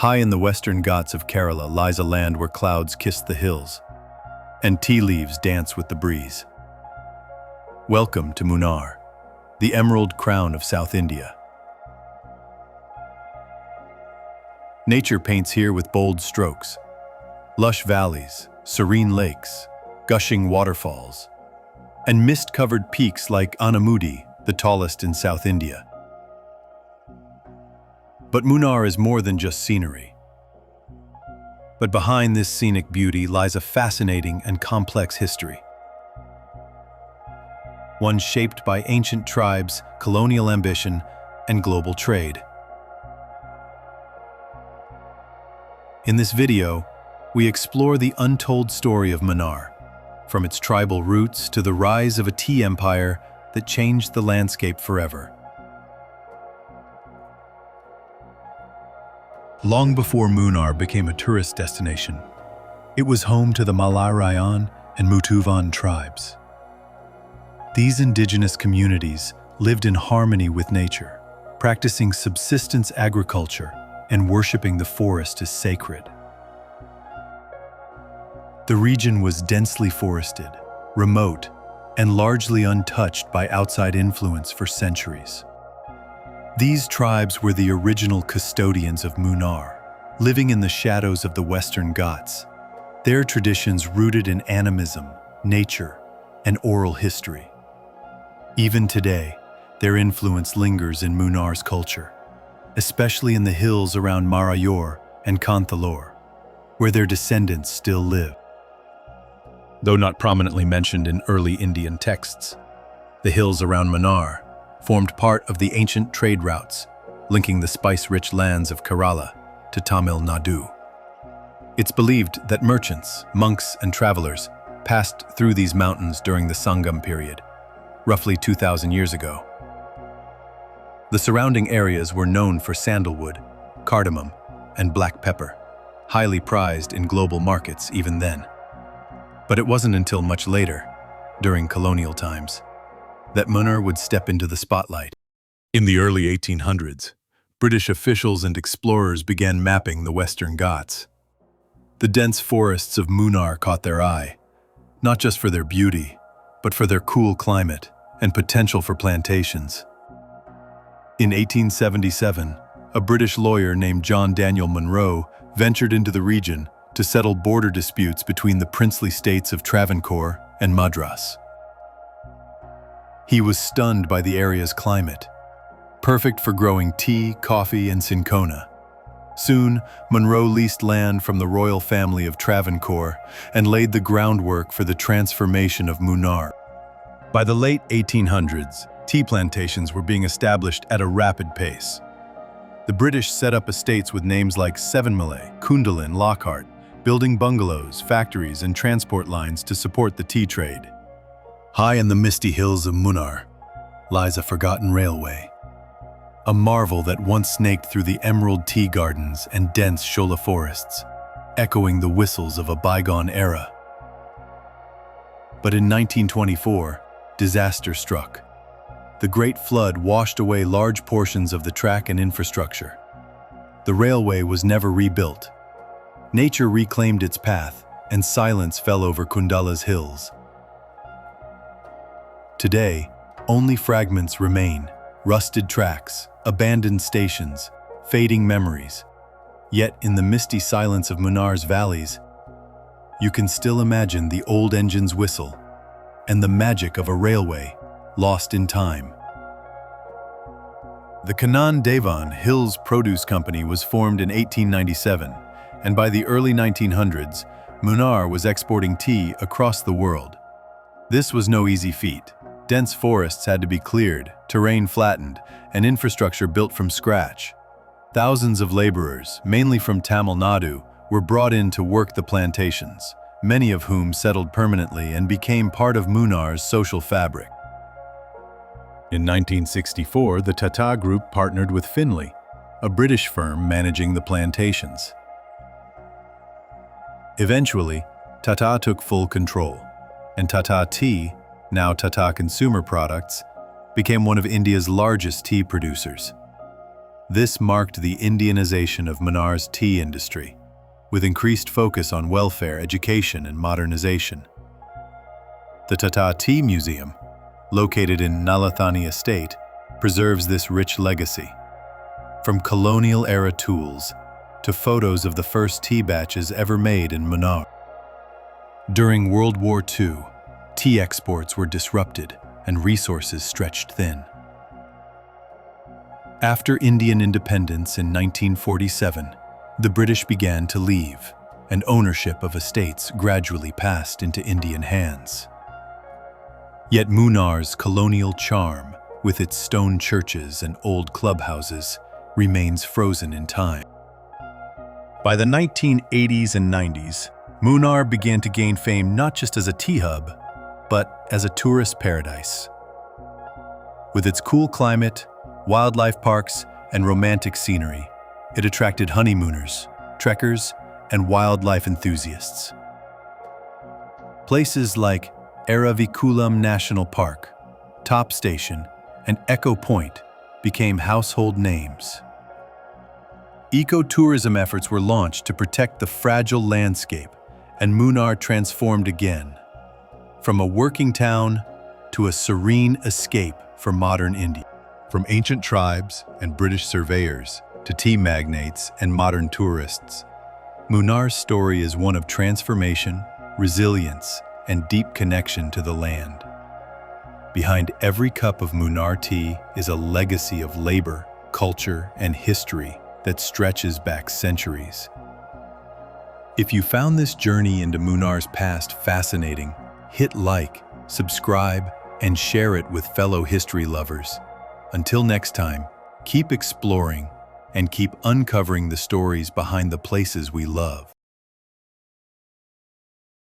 High in the western Ghats of Kerala lies a land where clouds kiss the hills, and tea leaves dance with the breeze. Welcome to Munnar, the emerald crown of South India. Nature paints here with bold strokes. Lush valleys, serene lakes, gushing waterfalls, and mist-covered peaks like Anamudi, the tallest in South India. But Munnar is more than just scenery. But behind this scenic beauty lies a fascinating and complex history. One shaped by ancient tribes, colonial ambition, and global trade. In this video, we explore the untold story of Munnar, from its tribal roots to the rise of a tea empire that changed the landscape forever. Long before Munnar became a tourist destination, it was home to the Malay and Mutuvan tribes. These indigenous communities lived in harmony with nature, practicing subsistence agriculture and worshiping the forest as sacred. The region was densely forested, remote, and largely untouched by outside influence for centuries. These tribes were the original custodians of Munnar, living in the shadows of the Western Ghats, their traditions rooted in animism, nature, and oral history. Even today, their influence lingers in Munnar's culture, especially in the hills around Marayor and Kanthalore, where their descendants still live. Though not prominently mentioned in early Indian texts, the hills around Munnar formed part of the ancient trade routes linking the spice-rich lands of Kerala to Tamil Nadu. It's believed that merchants, monks, and travelers passed through these mountains during the Sangam period, roughly 2,000 years ago. The surrounding areas were known for sandalwood, cardamom, and black pepper, highly prized in global markets even then. But it wasn't until much later, during colonial times, that Munnar would step into the spotlight. In the early 1800s, British officials and explorers began mapping the Western Ghats. The dense forests of Munnar caught their eye, not just for their beauty, but for their cool climate and potential for plantations. In 1877, a British lawyer named John Daniel Munro ventured into the region to settle border disputes between the princely states of Travancore and Madras. He was stunned by the area's climate, perfect for growing tea, coffee, and cinchona. Soon, Munro leased land from the royal family of Travancore and laid the groundwork for the transformation of Munnar. By the late 1800s, tea plantations were being established at a rapid pace. The British set up estates with names like Sevenmalay, Kundalin, Lockhart, building bungalows, factories, and transport lines to support the tea trade. High in the misty hills of Munnar lies a forgotten railway, a marvel that once snaked through the emerald tea gardens and dense shola forests, echoing the whistles of a bygone era. But in 1924, disaster struck. The Great Flood washed away large portions of the track and infrastructure. The railway was never rebuilt. Nature reclaimed its path, and silence fell over Kundala's hills. Today, only fragments remain, rusted tracks, abandoned stations, fading memories. Yet in the misty silence of Munnar's valleys, you can still imagine the old engine's whistle and the magic of a railway lost in time. The Kanan Devan Hills Produce Company was formed in 1897, and by the early 1900s, Munnar was exporting tea across the world. This was no easy feat. Dense forests had to be cleared, terrain flattened, and infrastructure built from scratch. Thousands of laborers, mainly from Tamil Nadu, were brought in to work the plantations, many of whom settled permanently and became part of Munnar's social fabric. In 1964, the Tata Group partnered with Finlay, a British firm managing the plantations. Eventually, Tata took full control, and Tata Tea, now Tata Consumer Products, became one of India's largest tea producers. This marked the Indianization of Munnar's tea industry, with increased focus on welfare, education, and modernization. The Tata Tea Museum, located in Nalathani Estate, preserves this rich legacy. From colonial-era tools to photos of the first tea batches ever made in Munnar. During World War II, tea exports were disrupted and resources stretched thin. After Indian independence in 1947, the British began to leave, and ownership of estates gradually passed into Indian hands. Yet Munnar's colonial charm, with its stone churches and old clubhouses, remains frozen in time. By the 1980s and 90s, Munnar began to gain fame not just as a tea hub, but as a tourist paradise. With its cool climate, wildlife parks, and romantic scenery, it attracted honeymooners, trekkers, and wildlife enthusiasts. Places like Eravikulam National Park, Top Station, and Echo Point became household names. Ecotourism efforts were launched to protect the fragile landscape, and Munnar transformed again, from a working town to a serene escape for modern India. From ancient tribes and British surveyors to tea magnates and modern tourists, Munnar's story is one of transformation, resilience, and deep connection to the land. Behind every cup of Munnar tea is a legacy of labor, culture, and history that stretches back centuries. If you found this journey into Munnar's past fascinating, hit like, subscribe, and share it with fellow history lovers. Until next time, keep exploring and keep uncovering the stories behind the places we love.